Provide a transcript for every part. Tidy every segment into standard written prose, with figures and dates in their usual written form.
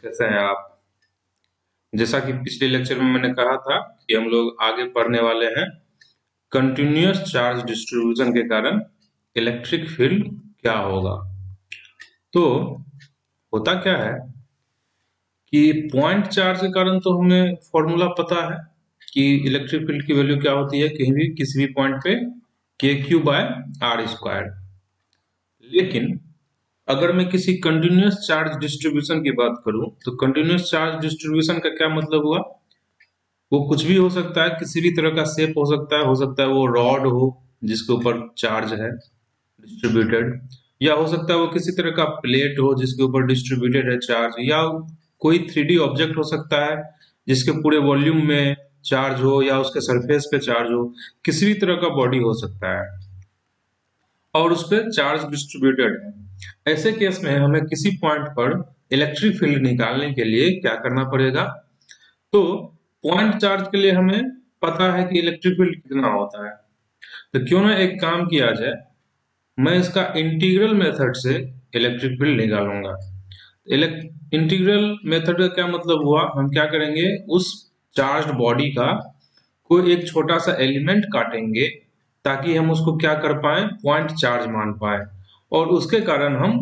कैसे हैं आप? जैसा कि पिछले लेक्चर में मैंने कहा था कि हम लोग आगे पढ़ने वाले हैं कंटिन्यूअस चार्ज डिस्ट्रीब्यूशन के कारण इलेक्ट्रिक फील्ड क्या होगा। तो होता क्या है कि पॉइंट चार्ज के कारण तो हमें फॉर्मूला पता है कि इलेक्ट्रिक फील्ड की वैल्यू क्या होती है कहीं भी किसी भी पॉइंट पे के क्यू बाय आर स्क्वायर। लेकिन अगर मैं किसी कंटिन्यूअस चार्ज डिस्ट्रीब्यूशन की बात करूं तो कंटिन्यूअस चार्ज डिस्ट्रीब्यूशन का क्या मतलब हुआ? वो कुछ भी हो सकता है, किसी भी तरह का शेप हो सकता है वो रॉड हो जिसके ऊपर चार्ज है डिस्ट्रीब्यूटेड, या हो सकता है वो किसी तरह का प्लेट हो जिसके ऊपर डिस्ट्रीब्यूटेड है चार्ज, या कोई 3D ऑब्जेक्ट हो सकता है जिसके पूरे वॉल्यूम में चार्ज हो या उसके सरफेस पे चार्ज हो, किसी भी तरह का बॉडी हो सकता है और उस पर चार्ज डिस्ट्रीब्यूटेड है। ऐसे केस में हमें किसी पॉइंट पर इलेक्ट्रिक फील्ड निकालने के लिए क्या करना पड़ेगा? तो पॉइंट चार्ज के लिए हमें पता है कि इलेक्ट्रिक फील्ड कितना होता है, तो क्यों ना एक काम किया जाए, मैं इसका इंटीग्रल मेथड से इलेक्ट्रिक फील्ड निकालूंगा। इंटीग्रल मेथड का क्या मतलब हुआ? हम क्या करेंगे, उस चार्ज बॉडी का कोई एक छोटा सा एलिमेंट काटेंगे ताकि हम उसको क्या कर पाए, पॉइंट चार्ज मान पाए, और उसके कारण हम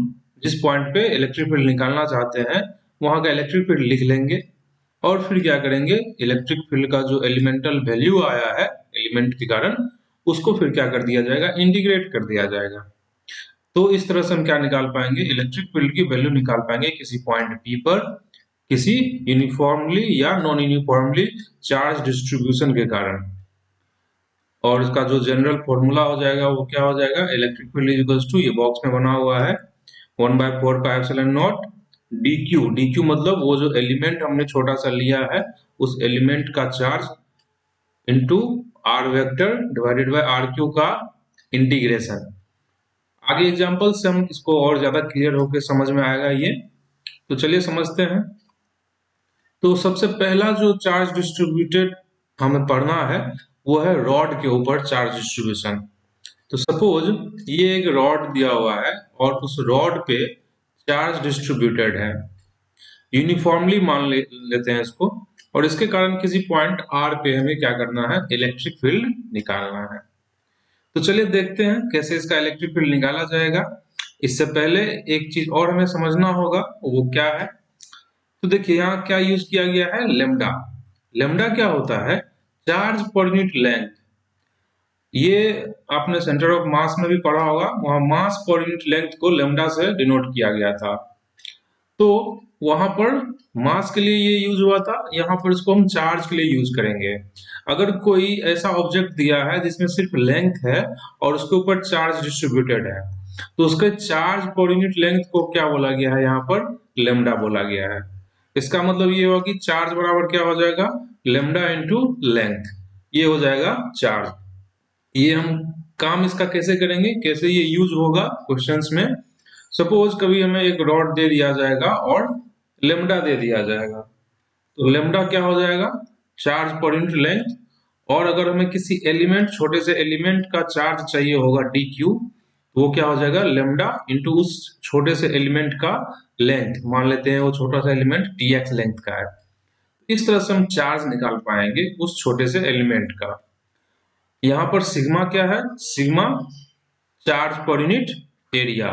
जिस पॉइंट पे इलेक्ट्रिक फील्ड निकालना चाहते हैं वहां का इलेक्ट्रिक फील्ड लिख लेंगे। और फिर क्या करेंगे, इलेक्ट्रिक फील्ड का जो एलिमेंटल वैल्यू आया है एलिमेंट के कारण, उसको फिर क्या कर दिया जाएगा, इंटीग्रेट कर दिया जाएगा। तो इस तरह से हम क्या निकाल पाएंगे, इलेक्ट्रिक फील्ड की वैल्यू निकाल पाएंगे किसी पॉइंट पी पर किसी यूनिफॉर्मली या नॉन यूनिफॉर्मली चार्ज डिस्ट्रीब्यूशन के कारण। और इसका जो जनरल फॉर्मूला हो जाएगा वो क्या हो जाएगा, electric field is equals to, ये बॉक्स में बना हुआ है, 1/4πε0 dq। dq मतलब वो जो एलिमेंट हमने छोटा सा लिया है उस एलिमेंट का charge into r vector divided by r q का इंटीग्रेशन। आगे एग्जांपल से हम इसको और ज्यादा क्लियर होकर समझ में आएगा ये। तो चलिए समझते हैं। तो सबसे पहला जो चार्ज डिस्ट्रीब्यूटेड हमें पढ़ना है वो है रॉड के ऊपर चार्ज डिस्ट्रीब्यूशन। तो सपोज ये एक रॉड दिया हुआ है और उस रॉड पे चार्ज डिस्ट्रीब्यूटेड है, यूनिफॉर्मली लेते हैं इसको, और इसके कारण किसी पॉइंट आर पे हमें क्या करना है, इलेक्ट्रिक फील्ड निकालना है। तो चलिए देखते हैं कैसे इसका इलेक्ट्रिक फील्ड निकाला जाएगा। इससे पहले एक चीज और हमें समझना होगा, वो क्या है? तो देखिए यहाँ क्या यूज किया गया है, लेमडा। लेमडा क्या होता है, चार्ज पर यूनिट लेंथ। ये आपने सेंटर ऑफ मास में भी पढ़ा होगा, वहां मास पर यूनिट लेंथ को लेमडा से डिनोट किया गया था। तो वहां पर मास के लिए ये यूज हुआ था, यहाँ पर इसको हम चार्ज के लिए यूज करेंगे। अगर कोई ऐसा ऑब्जेक्ट दिया है जिसमें सिर्फ लेंथ है और उसके ऊपर चार्ज डिस्ट्रीब्यूटेड है, तो उसके चार्ज पर यूनिट लेंथ को क्या बोला गया है, यहाँ पर लेमडा बोला गया है। इसका मतलब ये हुआ कि चार्ज बराबर क्या हो जाएगा, लेमडा इंटू लेंथ, ये हो जाएगा चार्ज। ये हम काम इसका कैसे करेंगे, कैसे ये यूज होगा क्वेश्चंस में। सपोज कभी हमें एक रॉड दे दिया जाएगा और लेमडा दे दिया जाएगा, तो लेमडा क्या हो जाएगा, चार्ज पर यूनिट लेंथ। और अगर हमें किसी एलिमेंट, छोटे से एलिमेंट का चार्ज चाहिए होगा डी क्यू, तो वो क्या हो जाएगा, लेमडा इंटू उस छोटे से एलिमेंट का लेंथ, मान लेते हैं वो छोटा सा एलिमेंट टी एक्स लेंथ का है। इस तरह से हम चार्ज निकाल पाएंगे उस छोटे से एलिमेंट का। यहाँ पर सिग्मा क्या है, sigma charge per unit area.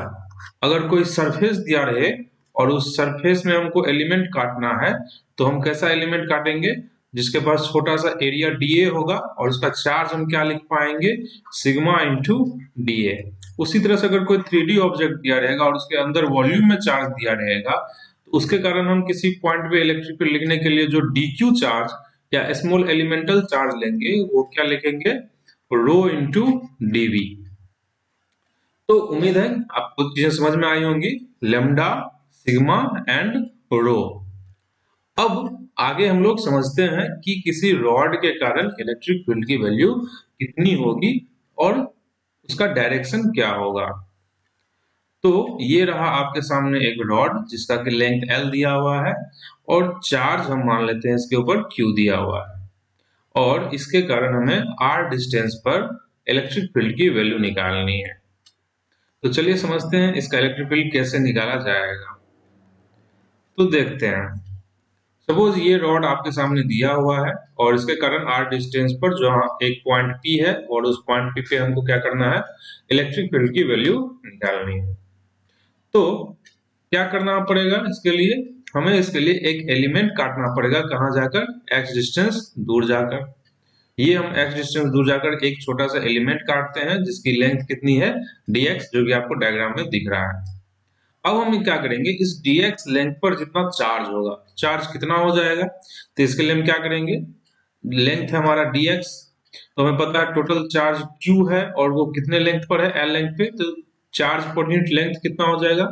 अगर कोई सरफेस दिया रहे और उस सरफेस में हमको एलिमेंट काटना है, तो हम कैसा एलिमेंट काटेंगे, जिसके पास छोटा सा एरिया डीए होगा और उसका चार्ज हम क्या लिख पाएंगे, सिग्मा इंटू डीए। उसी तरह से अगर कोई 3D ऑब्जेक्ट दिया रहेगा और उसके अंदर वॉल्यूम में चार्ज दिया रहेगा, तो उसके कारण हम किसी पॉइंट पे इलेक्ट्रिक फील्ड लिखने के लिए जो डीक्यू चार्ज या स्मॉल एलिमेंटल चार्ज लेंगे वो क्या लिखेंगे, रो इंटू डीवी। तो उम्मीद है आपको चीजें समझ में आई होंगी, लेमडा, सिग्मा एंड रो। अब आगे हम लोग समझते हैं कि किसी रॉड के कारण इलेक्ट्रिक फील्ड की वैल्यू कितनी होगी और उसका डायरेक्शन क्या होगा। तो ये रहा आपके सामने एक रॉड जिसका कि लेंथ L दिया हुआ है और चार्ज हम मान लेते हैं इसके ऊपर Q दिया हुआ है, और इसके कारण हमें R डिस्टेंस पर इलेक्ट्रिक फील्ड की वैल्यू निकालनी है। तो चलिए समझते हैं इसका इलेक्ट्रिक फील्ड कैसे निकाला जाएगा। तो देखते हैं। सपोज ये रॉड आपके सामने दिया हुआ है और इसके कारण आर डिस्टेंस पर जहां एक पॉइंट पी है और उस पॉइंट पी पे हमको क्या करना है, इलेक्ट्रिक फील्ड की वैल्यू निकालनी है। तो क्या करना पड़ेगा इसके लिए, हमें इसके लिए एक एलिमेंट काटना पड़ेगा, कहां जाकर, एक्स डिस्टेंस दूर जाकर। ये हम एक्स डिस्टेंस दूर जाकर एक छोटा सा एलिमेंट काटते हैं जिसकी लेंथ कितनी है, dx, जो कि आपको डायग्राम में दिख रहा है। अब हम क्या करेंगे, इस dx लेंथ पर जितना चार्ज होगा, चार्ज कितना हो जाएगा, तो इसके लिए हम क्या करेंगे, लेंथ है हमारा dx, तो हमें पता है टोटल चार्ज q है और वो कितने लेंथ पर है, l लेंथ पे, तो चार्ज पर यूनिट लेंथ कितना हो जाएगा,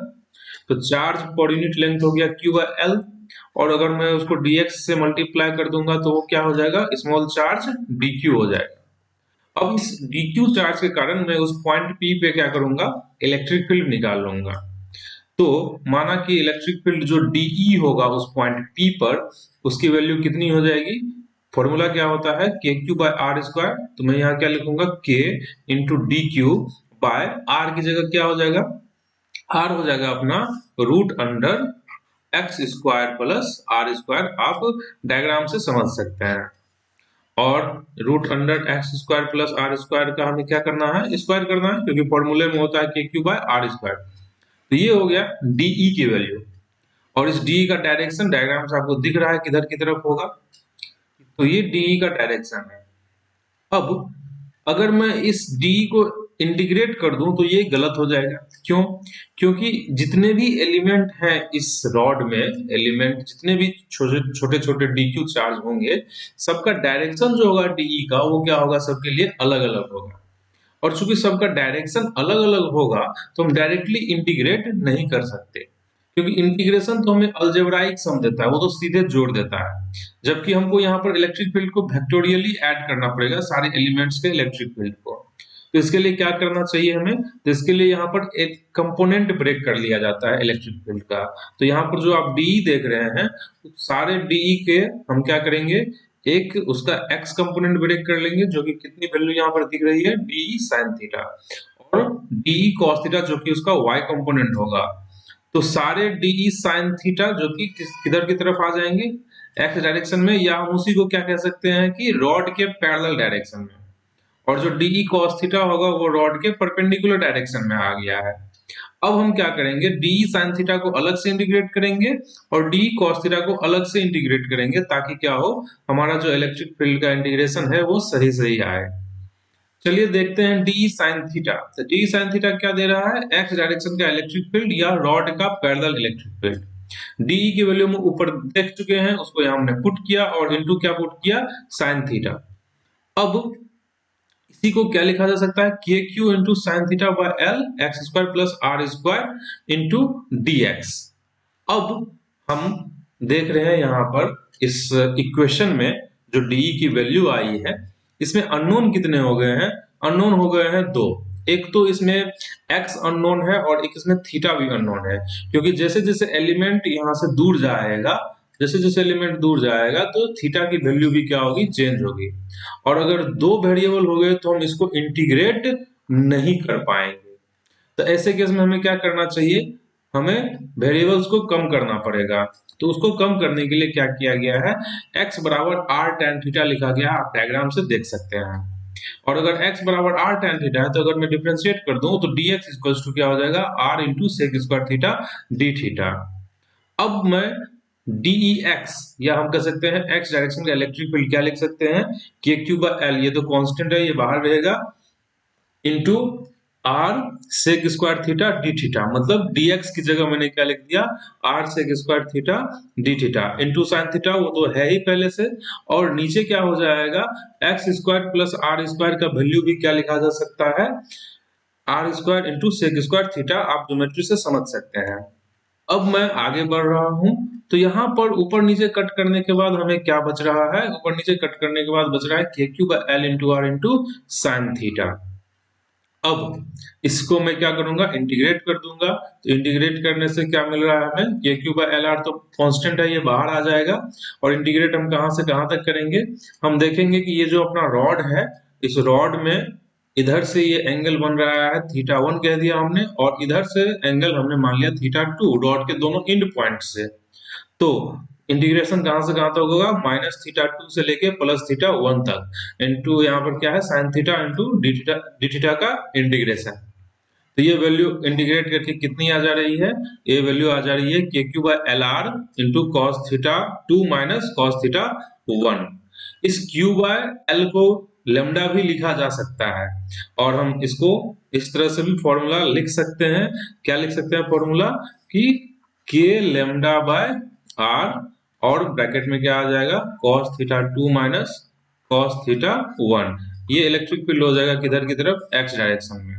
तो चार्ज पर यूनिट लेंथ हो गया q बाय l, और अगर मैं उसको dx से मल्टीप्लाई कर दूंगा तो वो क्या हो जाएगा, स्मॉल चार्ज dq हो जाएगा। अब इस dq चार्ज के कारण मैं उस पॉइंट P पे क्या करूंगा, इलेक्ट्रिक फील्ड निकाल लूंगा। तो माना कि इलेक्ट्रिक फील्ड जो DE होगा उस पॉइंट P पर, उसकी वैल्यू कितनी हो जाएगी, फॉर्मूला क्या होता है, KQ बाय आर स्क्वायर, तो मैं यहाँ क्या लिखूंगा, K into DQ by R की जगह क्या हो जाएगा, R हो जाएगा अपना root under x square plus r square, आप डायग्राम से समझ सकते हैं। और root under x square plus r square का हमें क्या करना है, स्क्वायर करना है, क्योंकि फॉर्मूले में होता है KQ बाय आर स्क्वायर। तो ये हो गया DE की वैल्यू, और इस DE का डायरेक्शन डायग्राम से आपको दिख रहा है किधर की तरफ होगा, तो ये DE का डायरेक्शन है। अब अगर मैं इस DE को इंटीग्रेट कर दूं तो ये गलत हो जाएगा, क्यों, क्योंकि जितने भी एलिमेंट हैं इस रॉड में, एलिमेंट जितने भी छोटे छोटे DQ चार्ज होंगे, सबका डायरेक्शन जो होगा DE का, वो क्या होगा, सबके लिए अलग अलग होगा। और चूंकि सबका डायरेक्शन अलग अलग होगा तो हम डायरेक्टली इंटीग्रेट नहीं कर सकते, क्योंकि इंटीग्रेशन तो हमें अलजेब्राइक सम देता है, वो तो सीधे जोड़ देता है, जबकि हमको यहाँ पर इलेक्ट्रिक फील्ड को वेक्टोरियली ऐड करना पड़ेगा सारे एलिमेंट्स के इलेक्ट्रिक फील्ड को। तो इसके लिए क्या करना चाहिए हमें, तो इसके लिए यहाँ पर एक कंपोनेंट ब्रेक कर लिया जाता है इलेक्ट्रिक फील्ड का। तो यहाँ पर जो आप DE देख रहे हैं, तो सारे DE के हम क्या करेंगे, एक उसका x कंपोनेंट ब्रेक कर लेंगे, जो कि कितनी वैल्यू यहाँ पर दिख रही है, DE sin थीटा, और DE cos थीटा जो कि उसका y कंपोनेंट होगा। तो सारे DE sin थीटा जो कि किधर की तरफ आ जाएंगे, x डायरेक्शन में, या हम उसी को क्या कह सकते हैं कि रॉड के पैरेलल डायरेक्शन में, और जो DE cos थीटा होगा वो रॉड के परपेंडिकुलर डायरेक्शन में आ गया है। अब हम क्या करेंगे, DE sin थीटा को अलग से इंटीग्रेट करेंगे और DE cos थीटा को अलग से इंटीग्रेट करेंगे, ताकि क्या हो, हमारा जो इलेक्ट्रिक फील्ड का इंटीग्रेशन है वो सही सही आए। चलिए देखते हैं DE sin थीटा। तो DE sin थीटा क्या दे रहा है, x डायरेक्शन का इलेक्ट्रिक फील्ड या रॉड का पैरेलल इलेक्ट्रिक फील्ड। DE की वैल्यू हम ऊपर देख चुके हैं, उसको यहाँ हमने पुट किया और इनटू क्या पुट किया, sin थीटा। अब इसी को क्या लिखा जा सकता है, KQ into sine theta by L x square plus r square into DX। अब हम देख रहे हैं यहाँ पर इस इक्वेशन में जो DE की वैल्यू आई है, इसमें अननोन कितने हो गए हैं, अननोन हो गए हैं दो। एक तो इसमें x अननोन है और एक इसमें थीटा भी अननोन है, क्योंकि जैसे जैसे एलिमेंट यहाँ से दूर जाएगा, जैसे जैसे एलिमेंट दूर जाएगा तो थीटा की वैल्यू भी क्या होगी, चेंज होगी। और अगर दो वेरिएबल हो गए तो हम इसको इंटीग्रेट नहीं कर पाएंगे। तो ऐसे केस में हमें क्या करना चाहिए, हमें वेरिएबल्स को कम करना पड़ेगा। तो उसको कम करने के लिए क्या किया गया है, x बराबर r tan थीटा लिखा गया है, आप डायग्राम से देख सकते हैं। और अगर x बराबर r tan थीटा है तो अगर मैं डिफरेंशिएट कर दूं तो dx इक्वल्स टू क्या हो जाएगा, r into sec square theta d theta. अब मैं DEX, या हम कह सकते हैं x डायरेक्शन का इलेक्ट्रिक फील्ड क्या लिख सकते हैं, KQ बाय L, ये तो कांस्टेंट है, ये बाहर रहेगा, into r sec square theta d theta, मतलब dx की जगह मैंने क्या लिख दिया, r sec square theta d theta into sin theta, वो तो है ही पहले से। और नीचे क्या हो जाएगा, x square plus r square का वैल्यू भी क्या लिखा जा सकता है, r square into sec square theta, आप ज्योमेट्री से समझ सकते हैं। अब मैं आगे बढ़ रहा हूं, तो यहाँ पर ऊपर नीचे कट करने के बाद हमें क्या बच रहा है, ऊपर नीचे कट करने के बाद बच रहा है KQ बाय L into R into sine theta. अब इसको मैं क्या करूंगा, इंटीग्रेट कर दूंगा। तो इंटीग्रेट करने से क्या मिल रहा है हमें, KQ बाय LR तो कांस्टेंट है, ये बाहर आ जाएगा। और इंटीग्रेट हम कहां से कहां तक करेंगे, हम देखेंगे कि ये जो अपना रॉड है, इस रॉड में इधर से ये एंगल बन रहा है θ1 कह दिया हमने, और इधर से एंगल हमने मान लिया θ2, रॉड के दोनों एंड पॉइंट से। तो इंटीग्रेशन कहां से कहां तक होगा, माइनस थीटा 2 से लेके प्लस थीटा 1 तक, इनटू यहाँ पर क्या है sine theta into D theta का इंटीग्रेशन। तो ये वैल्यू इंटीग्रेट करके कितनी आ जा रही है, ये वैल्यू आ जा रही है के Q by L R into cos theta 2 minus cos theta 1। इस क्यू बाय एल को लेमडा भी लिखा जा सकता है, और हम इसको इस तरह से भी फॉर्मूला लिख सकते हैं। क्या लिख सकते हैं फॉर्मूला, कि के लेमडा बाय आर, और ब्रैकेट में क्या आ जाएगा cos theta 2 minus cos theta 1। ये इलेक्ट्रिक फील्ड हो जाएगा किधर की तरफ, एक्स डायरेक्शन में।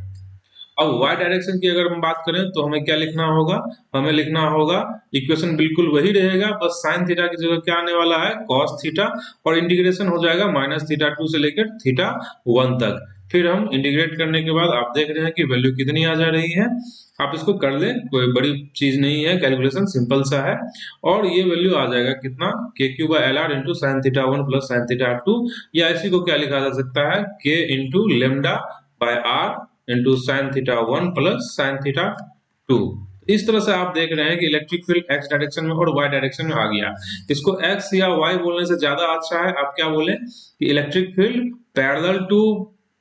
अब y डायरेक्शन की अगर हम बात करें तो हमें क्या लिखना होगा, हमें लिखना होगा इक्वेशन बिल्कुल वही रहेगा, बस साइन थीटा की जगह क्या आने वाला है cos थीटा, और इंटीग्रेशन हो जाएगा माइनस थीटा 2 से लेकर थीटा 1 तक। फिर हम इंटीग्रेट करने के बाद आप देख रहे हैं कि वैल्यू कितनी आ जा रही है। आप इसको कर ले, कोई बड़ी चीज नहीं है, कैलकुलेशन सिंपल सा है। और ये वैल्यू आ जाएगा कितना, के Q by L R into sine theta 1 plus sine theta 2, या इसी को क्या लिखा जा सकता है, K into lambda by r into sine theta 1 plus sine theta 2। इस तरह से आप देख रहे हैं कि इलेक्ट्रिक फील्ड एक्स डायरेक्शन में और वाई डायरेक्शन में आ गया। इसको एक्स या वाई बोलने से ज्यादा अच्छा है आप क्या बोले कि electric field parallel to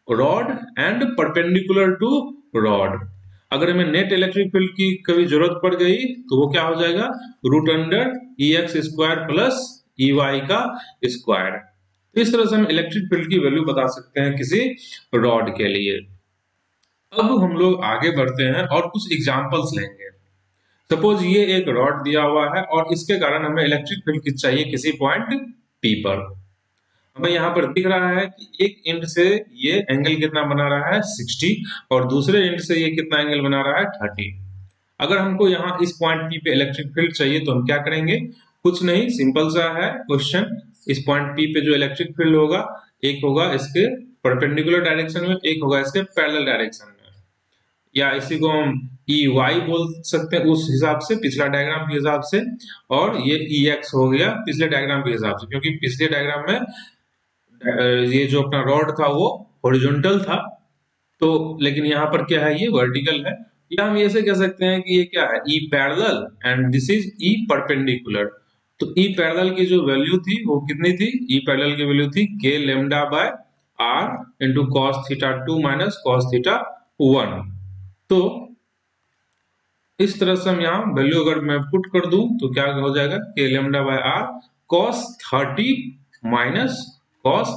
rod and perpendicular to rod. अगर हमें नेट इलेक्ट्रिक फील्ड की कभी जरूरत पड़ गई तो वो क्या हो जाएगा, root under E X square plus E Y का स्क्वायर। इस तरह से हम इलेक्ट्रिक फील्ड की वैल्यू बता सकते हैं किसी रॉड के लिए। अब हम लोग आगे बढ़ते हैं और कुछ एग्जांपल्स लेंगे। सपोज ये एक रॉड दिया हुआ है और इसके कारण हमें इलेक्ट्रिक फील्ड चाहिए किसी पॉइंट पी पर। हमें यहाँ पर दिख रहा है कि एक एंड से ये एंगल कितना बना रहा है 60, और दूसरे एंड से ये कितना एंगल बना रहा है 30। अगर हमको यहाँ इस पॉइंट पी पे इलेक्ट्रिक फील्ड चाहिए तो हम क्या करेंगे, कुछ नहीं, सिंपल सा है क्वेश्चन। इस पॉइंट पी पे जो इलेक्ट्रिक फील्ड होगा, एक होगा इसके परपेंडिकुलर डायरेक्शन में, एक होगा इसके पैरेलल डायरेक्शन में, या इसी को हम ई वाई बोल सकते हैं उस हिसाब से, पिछला डायग्राम के हिसाब से, और ये ई एक्स हो गया पिछले डायग्राम के हिसाब से, क्योंकि पिछले डायग्राम में ये जो अपना रॉड था वो हॉरिजॉन्टल था, तो लेकिन यहाँ पर क्या है, ये वर्टिकल है। या हम ऐसे कह सकते हैं कि ये क्या है, E parallel and this is E perpendicular. तो ई पैरेलल की जो वैल्यू थी वो कितनी थी, ई पैरेलल की वैल्यू थी K lambda by r into cos theta 2 minus cos theta 1। तो इस तरह से हम यहाँ वैल्यू अगर मैं पुट कर दूं तो क्या हो जाएगा, K lambda by r cos 30 minus cos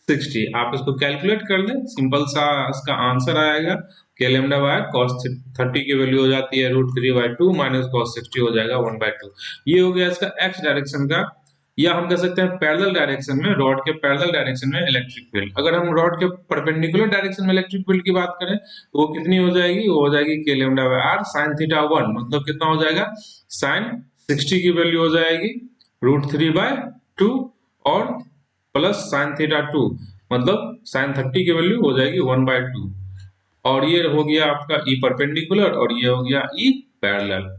60। आप इसको कैलकुलेट कर लें, सिंपल सा इसका आंसर आएगा, के लेमडा बाय कॉस 30 की वैल्यू हो जाती है √3/2 माइनस कॉस 60 हो जाएगा 1/2। ये हो गया इसका एक्स डायरेक्शन का। या हम कह सकते हैं पैरेलल डायरेक्शन में, रॉड के पैरेलल डायरेक्शन में इलेक्ट्रिक फील्ड। अगर हम रॉड के परपेंडिकुलर डायरेक्शन में इलेक्ट्रिक फील्ड की बात करें तो वो कितनी हो जाएगी, वो हो जाएगी K lambda by r sine theta 1, मतलब कितना हो जाएगा, साइन 60 की वैल्यू हो जाएगी √3/2 और प्लस साइन थीटा 2, मतलब साइन 30 की वैल्यू हो जाएगी 1/2। और ये हो गया आपका ई परपेंडिकुलर और ये हो गया ई पैरेलल।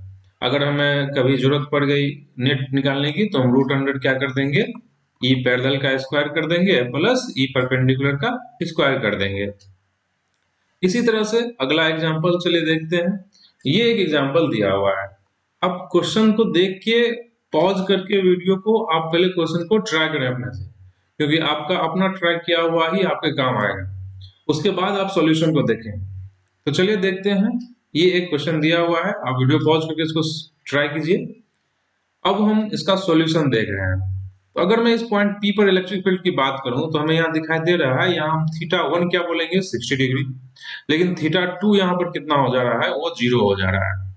अगर हमें कभी जरूरत पड़ गई नेट निकालने की तो हम √100 क्या कर देंगे, ई पैरेलल का स्क्वायर कर देंगे प्लस ई परपेंडिकुलर का स्क्वायर कर देंगे। इसी तरह से अगला एग्जांपल चलिए देखते हैं। ये एक एग्जांपल दिया हुआ है, आप क्वेश्चन को देख के पॉज करके वीडियो को आप पहले क्वेश्चन को ट्राई करें अपने से, क्योंकि आपका अपना ट्राई किया हुआ ही आपके काम आएगा, उसके बाद आप सॉल्यूशन को देखें। तो चलिए देखते हैं, ये एक क्वेश्चन दिया हुआ है, आप वीडियो पॉज करके इसको ट्राई कीजिए। अब हम इसका सॉल्यूशन देख रहे हैं। तो अगर मैं इस पॉइंट P पर इलेक्ट्रिक फील्ड की बात करूं तो हमें यहाँ दिखाई दे रहा है, यहाँ हम थीटा 1 क्या बोलेंगे 60 डिग्री, लेकिन थीटा 2 यहाँ पर कितना हो जा रहा है, वो 0 हो जा रहा है।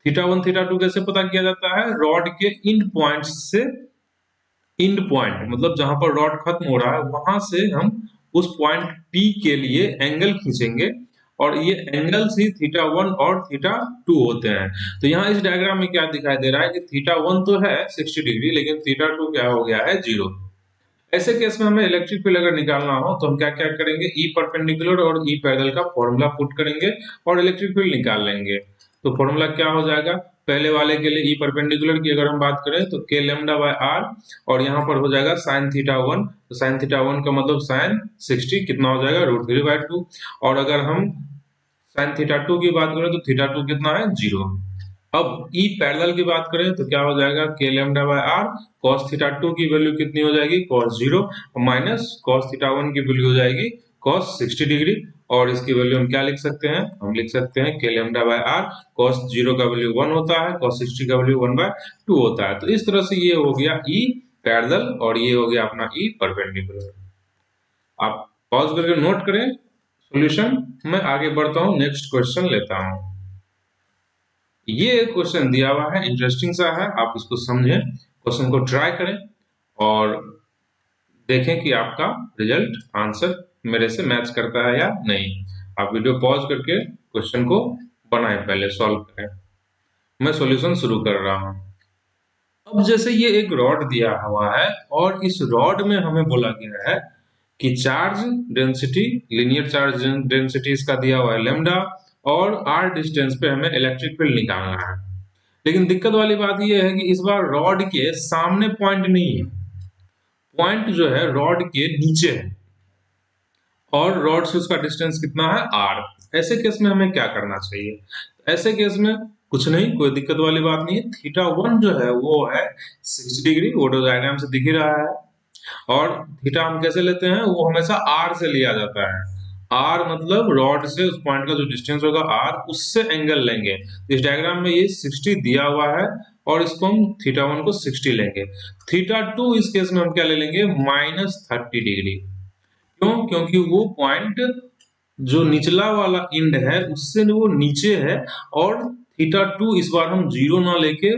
थीटा 1 थीटा 2 कैसे पता किया जाता है, रॉड के इंड पॉइंट से, इंड पॉइंट मतलब जहां पर रॉड खत्म हो रहा है वहां से हम उस पॉइंट P के लिए एंगल खींचेंगे, और ये एंगल्स ही थीटा 1 और थीटा 2 होते हैं। तो यहाँ इस डायग्राम में क्या दिखाई दे रहा है कि थीटा 1 तो है 60 डिग्री, लेकिन थीटा 2 क्या हो गया है 0। ऐसे केस में हमें इलेक्ट्रिक फील्ड अगर निकालना हो तो हम क्या क्या करेंगे, ई परपेंडिकुलर और ई पैरेलल का फॉर्मूला पुट करेंगे और इलेक्ट्रिक फील्ड निकाल लेंगे। तो फॉर्मूला क्या हो जाएगा, पहले वाले के लिए ई परपेंडिकुलर की अगर हम बात करें तो के लेमडा बाय आर, और यहाँ पर हो जाएगा साइन थीटा 1, तो साइन थीटा 1 का मतलब साइन 60 कितना हो जाएगा √3/2, और अगर हम साइन थीटा 2 की बात करें तो थीटा 2 कितना है 0। अब ई पैरेलल की बात करें तो क्या हो जाएगा, K lambda by r, cos theta 2 की वैल्यू कितनी हो जाएगी, cos 0, माइनस cos थीटा 1 की वैल्यू हो जाएगी cos 60 डिग्री। और इसकी वैल्यू हम क्या लिख सकते हैं, हम लिख सकते हैं K lambda by r, cos 0 का वैल्यू 1 होता है, cos 60 का वैल्यू 1/2 होता है। तो इस तरह से ये हो गया ई पैरेलल और ये हो गया अपना ई परपेंडिकुलर। आप पॉज करके नोट करें सॉल्यूशन। मैं आगे बढ़ता हूं, नेक्स्ट क्वेश्चन लेता हूं। ये एक क्वेश्चन दिया हुआ है, इंटरेस्टिंग सा है, आप इसको समझें, क्वेश्चन को ट्राई करें और देखें कि आपका रिजल्ट आंसर मेरे से मैच करता है या नहीं। आप वीडियो पॉज करके क्वेश्चन को बनाएं, पहले सॉल्व करें। मैं सॉल्यूशन शुरू कर रहा हूं। अब जैसे ये एक रॉड दिया हुआ है और इस रॉड में हमें बोला गया है कि charge density, linear charge density इसका दिया हुआ है लैम्डा, और आर डिस्टेंस पे हमें इलेक्ट्रिक फील्ड निकालना है। लेकिन दिक्कत वाली बात यह है कि इस बार रॉड के सामने पॉइंट नहीं है, पॉइंट जो है रॉड के नीचे है और रॉड से उसका डिस्टेंस कितना है आर। ऐसे केस में हमें क्या करना चाहिए, ऐसे केस में कुछ नहीं, कोई दिक्कत वाली बात नहीं है। थीटा 1 जो है वो है 60 डिग्री, वो तो डायग्राम से दिख ही रहा है। और थीटा हम कैसे लेते हैं, वो हमेशा आर से लिया जाता है। आर मतलब रॉड से उस पॉइंट का जो डिस्टेंस होगा आर, उससे एंगल लेंगे। इस डायग्राम में ये 60 दिया हुआ है और इसको हम थीटा 1 को 60 लेंगे। थीटा 2 इस केस में हम क्या ले लेंगे, -30 डिग्री। क्यों, क्योंकि वो पॉइंट जो निचला वाला एंड है उससे वो नीचे है। और थीटा 2 इस बार हम 0 ना लेके,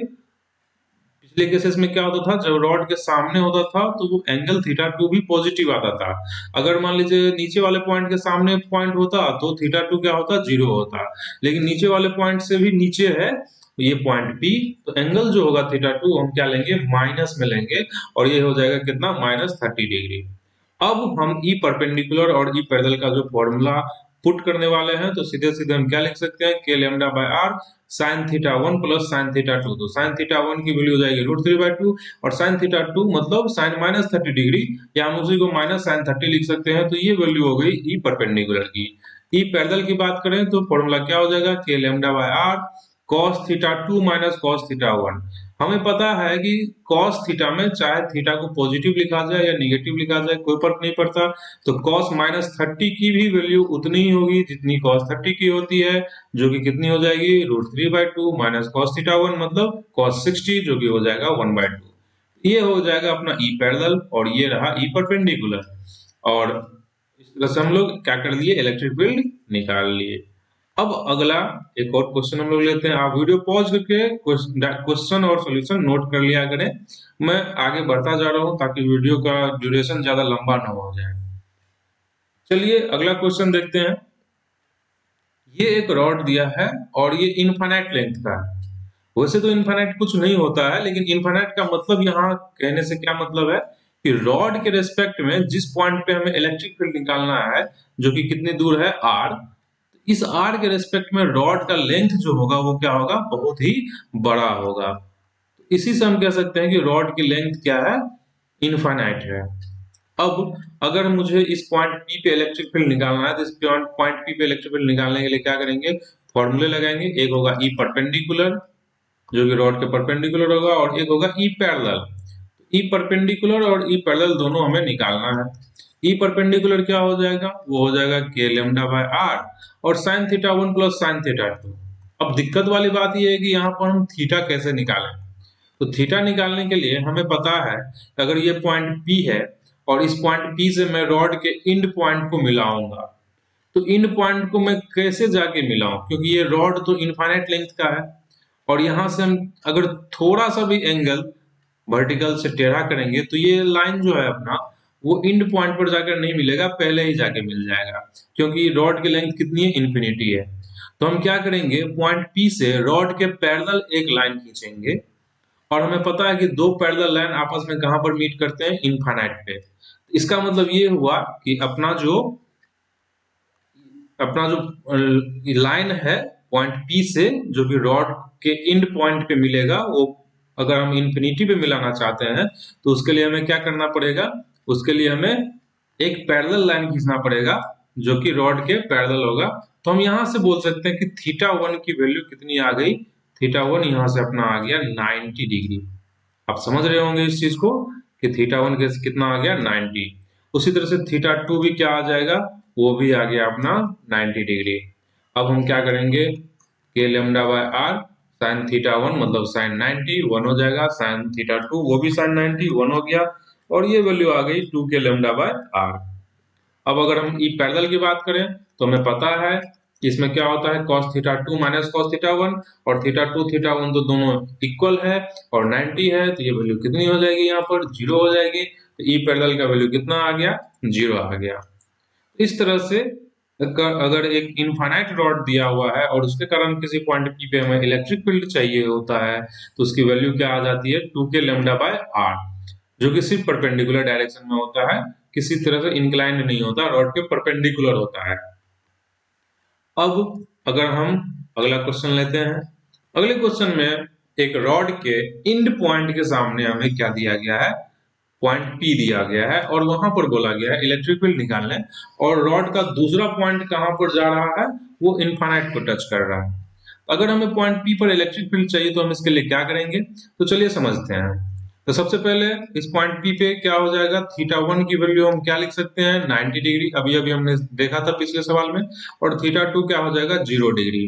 पिछले केसेस में क्या होता था, जब रॉड के सामने होता था तो वो एंगल थीटा 2 भी पॉजिटिव आता था। अगर मान लीजिए नीचे वाले पॉइंट के सामने पॉइंट होता तो थीटा 2 क्या होता, 0 होता। लेकिन नीचे वाले पॉइंट से भी नीचे है ये पॉइंट P, तो एंगल जो होगा थीटा 2 हम क्या लेंगे, माइनस में लेंगे और ये हो जाएगा कितना, -30 डिग्री। अब हम ई परपेंडिकुलर और ई पैरेलल का जो फॉर्मूला पुट करने वाले हैं तो सीधे सीधे हम क्या लिख सकते हैं, K lambda by r sin theta 1 plus sin theta 2। तो sin थीटा 1 की वैल्यू हो जाएगी √3/2 और sin थीटा 2 मतलब sin -30 डिग्री, या हम उसी को माइनस sin 30 लिख सकते हैं। तो ये वैल्यू हो गई ई परपेंडिकुलर की। ई पैरेलल की बात करें तो फॉर्मूला क्या हो जाएगा, K lambda by r cos theta 2 minus cos theta 1। हमें पता है कि cos थीटा में चाहे थीटा को पॉजिटिव लिखा जाए या नेगेटिव लिखा जाए कोई फर्क नहीं पड़ता। तो cos -30 की भी वैल्यू उतनी ही होगी जितनी cos 30 की होती है, जो कि कितनी हो जाएगी, √3/2 माइनस cos थीटा 1 मतलब cos 60, जो कि हो जाएगा 1/2। ये हो जाएगा अपना ई पैरेलल और ये रहा ई परपेंडिकुलर। और इस तरह से हम लोग क्या कर लिए, इलेक्ट्रिक फील्ड निकाल लिए। अब अगला एक और क्वेश्चन हम लोग लेते हैं। आप वीडियो पॉज करके क्वेश्चन और सॉल्यूशन नोट कर लिया करें। मैं आगे बढ़ता जा रहा हूं ताकि वीडियो का ड्यूरेशन ज्यादा लंबा ना हो जाए। चलिए अगला क्वेश्चन देखते हैं। ये एक रॉड दिया है और ये इनफाइनाइट लेंथ का है। वैसे तो इनफाइनाइट कुछ नहीं होता है, लेकिन इनफाइनाइट का मतलब यहाँ कहने से क्या मतलब है कि रॉड के रेस्पेक्ट में जिस पॉइंट पे हमें इलेक्ट्रिक फील्ड निकालना है, जो कि कितनी दूर है आर, इस आर के रेस्पेक्ट में रॉड का लेंथ जो होगा वो क्या होगा, बहुत ही बड़ा होगा। इसी से हम कह सकते हैं कि रॉड की लेंथ क्या है, इनफाइनाइट है। अब अगर मुझे इस पॉइंट P पे इलेक्ट्रिक फील्ड निकालना है तो इस पॉइंट P पे इलेक्ट्रिक फील्ड निकालने के लिए क्या करेंगे, फॉर्मूले लगाएंगे। एक होगा ई परपेंडिकुलर जो कि रॉड के परपेंडिकुलर होगा और एक होगा ई पैरेलल। ई परपेंडिकुलर और ई पैरेलल दोनों हमें निकालना है। ई परपेंडिकुलर क्या हो जाएगा, वो हो जाएगा के लैम्डा बाय आर और sin theta 1 plus sin theta 2। अब दिक्कत वाली बात ये है कि यहाँ पर हम थीटा कैसे निकालें। तो थीटा निकालने के लिए हमें पता है कि अगर ये पॉइंट P है और इस पॉइंट P से मैं रॉड के इंड पॉइंट को मिलाऊंगा, तो इंड पॉइंट को मैं कैसे जाके मिलाऊं, क्योंकि ये रॉड तो इनफाइनाइट लेंथ का है और यहाँ से हम अगर थोड़ा सा भी एंगल वर्टिकल से टेढ़ा करेंगे तो ये लाइन जो है अपना वो इंड पॉइंट पर जाकर नहीं मिलेगा, पहले ही जाके मिल जाएगा, क्योंकि रॉड की लेंथ कितनी है, इन्फिनिटी है। तो हम क्या करेंगे, पॉइंट P से रॉड के पैरेलल एक लाइन खींचेंगे और हमें पता है कि दो पैरेलल लाइन आपस में कहां पर मीट करते हैं, इनफाइनाइट पे। इसका मतलब ये हुआ कि अपना जो लाइन है पॉइंट P से जो कि रॉड के एंड पॉइंट पे मिलेगा, वो अगर हम इन्फिनिटी पे मिलाना चाहते हैं तो उसके लिए हमें क्या करना पड़ेगा, उसके लिए हमें एक पैरेलल लाइन खींचना पड़ेगा जो कि रॉड के पैरेलल होगा। तो हम यहां से बोल सकते हैं कि थीटा 1 की वैल्यू कितनी आ गई, थीटा 1 यहाँ से अपना आ गया 90 डिग्री। आप समझ रहे होंगे इस चीज को कि थीटा 1 के कितना आ गया 90। उसी तरह से थीटा 2 भी क्या आ जाएगा, वो भी आ गया अपना 90 डिग्री। अब हम क्या करेंगे, K lambda by r sine theta 1 मतलब साइन 90 1 हो जाएगा, साइन थीटा 2 वो भी साइन 90 1 हो गया, और ये वैल्यू आ गई 2 के लेमडा बाय आर। अब अगर हम ई पैरेलल की बात करें तो हमें पता है कि इसमें क्या होता है, cos theta 2 minus cos theta 1, और थीटा 2 तो दोनों इक्वल है और 90 है, तो ये वैल्यू कितनी हो जाएगी, यहाँ पर 0 हो जाएगी। तो ई पैरेलल का वैल्यू कितना आ गया, 0 आ गया। इस तरह से अगर एक इनफाइनाइट रॉड दिया हुआ है और उसके कारण किसी पॉइंट पी पे हमें इलेक्ट्रिक फील्ड चाहिए होता है, तो उसकी वैल्यू क्या आ जाती है, 2 के लेमडा बाय आर, जो कि सिर्फ परपेंडिकुलर डायरेक्शन में होता है, किसी तरह से इंक्लाइंड नहीं होता, रॉड के परपेंडिकुलर होता है। अब अगर हम अगला क्वेश्चन लेते हैं, अगले क्वेश्चन में एक रॉड के इंड पॉइंट के सामने हमें क्या दिया गया है, पॉइंट P दिया गया है, और वहां पर बोला गया है इलेक्ट्रिक फील्ड निकालने, और रॉड का दूसरा पॉइंट कहां पर जा रहा है, वो इनफाइनाइट को टच कर रहा है। अगर हमें पॉइंट P पर इलेक्ट्रिक फील्ड चाहिए तो हम इसके लिए क्या करेंगे, तो चलिए समझते हैं। तो सबसे पहले इस पॉइंट P पे क्या हो जाएगा, थीटा 1 की वैल्यू हम क्या लिख सकते हैं, 90 डिग्री, अभी अभी हमने देखा था पिछले सवाल में, और थीटा 2 क्या हो जाएगा, 0 डिग्री।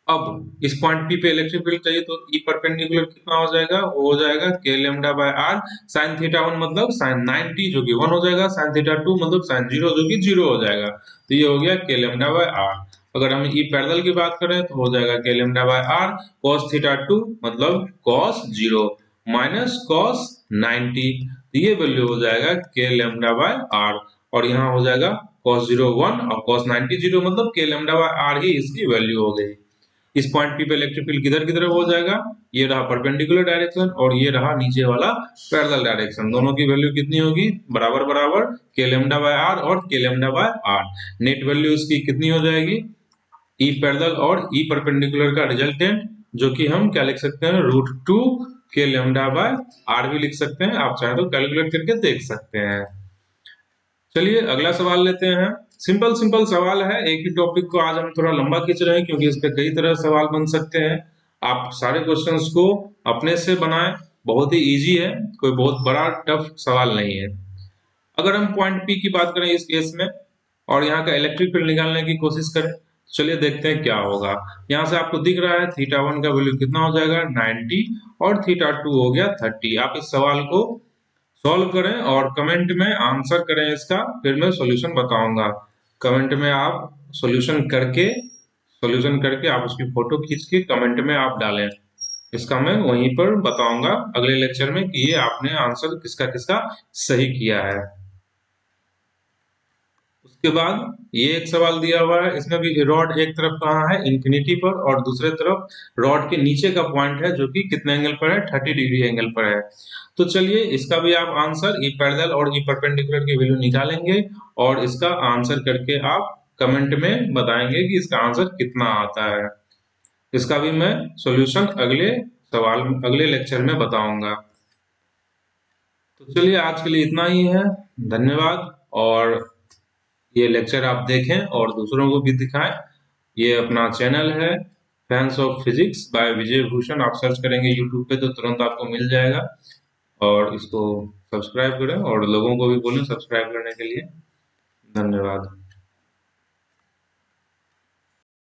अब इस पॉइंट P पे इलेक्ट्रिक फील्ड चाहिए तो ई परपेंडिकुलर कितना हो जाएगा, वो हो जाएगा K lambda by r sine theta 1 मतलब साइन 90 जो कि 1 हो जाएगा, साइन थीटा 2 मतलब साइन 0 जो कि 0 हो जाएगा। तो ये हो गया के लेमडा बाय आर। अगर हम ई पैरेलल की बात करें तो हो जाएगा K lambda by r cos theta 2 मतलब cos 0 माइनस cos 90, तो ये वैल्यू हो जाएगा के लेमडा बाय आर, और यहाँ हो जाएगा cos 0 1 और cos 90 0 मतलब के लेमडा बाय आर ही इसकी वैल्यू हो गई। इस पॉइंट P पे इलेक्ट्रिक फील्ड किधर किधर हो जाएगा, ये रहा परपेंडिकुलर डायरेक्शन और ये रहा नीचे वाला पैरेलल डायरेक्शन, दोनों की वैल्यू कितनी होगी, बराबर बराबर के लेमडा बाय आर और K lambda by r. Net value इसकी कितनी हो जाएगी, ई पैरेलल और ई परपेंडिकुलर का रिजल्टेंट, जो कि हम क्या लिख सकते हैं, √2 के लेमडा बाय आर भी लिख सकते हैं, आप चाहे तो कैलकुलेट करके देख सकते हैं। चलिए अगला सवाल लेते हैं। सिंपल सिंपल सवाल है, एक ही टॉपिक को आज हम थोड़ा लंबा खींच रहे हैं क्योंकि इस पे कई तरह सवाल बन सकते हैं। आप सारे क्वेश्चंस को अपने से बनाएं, बहुत ही इजी है, कोई बहुत बड़ा टफ सवाल नहीं है। अगर हम पॉइंट P की बात करें इस केस में और यहाँ का इलेक्ट्रिक फील्ड निकालने की कोशिश करें, चलिए देखते हैं क्या होगा। यहाँ से आपको दिख रहा है थीटा 1 का वैल्यू कितना हो जाएगा 90 और थीटा 2 हो गया 30। आप इस सवाल को सॉल्व करें और कमेंट में आंसर करें इसका, फिर मैं सॉल्यूशन बताऊंगा। कमेंट में आप सॉल्यूशन करके आप उसकी फोटो खींच के कमेंट में आप डालें, इसका मैं वहीं पर बताऊंगा अगले लेक्चर में कि ये आपने आंसर किसका किसका सही किया है। उसके बाद ये एक सवाल दिया हुआ है, इसमें भी रॉड एक तरफ कहाँ है, इंफिनिटी पर, और दूसरे तरफ रॉड के नीचे का पॉइंट है जो कि कितने एंगल पर है, 30 डिग्री एंगल पर है। तो चलिए इसका भी आप आंसर ई पैरेलल और ई परपेंडिकुलर की वैल्यू निकालेंगे और इसका आंसर करके आप कमेंट में बताएंगे कि इसका आंसर कितना आता है। इसका भी मैं सॉल्यूशन अगले लेक्चर में बताऊंगा। तो चलिए आज के लिए इतना ही है, धन्यवाद। और ये लेक्चर आप देखें और दूसरों को भी दिखाएं। ये अपना चैनल है फैंस ऑफ फिजिक्स बाय विजय भूषण, आप सर्च करेंगे यूट्यूब पे तो तुरंत आपको मिल जाएगा, और इसको सब्सक्राइब करें और लोगों को भी बोलें सब्सक्राइब करने के लिए। धन्यवाद।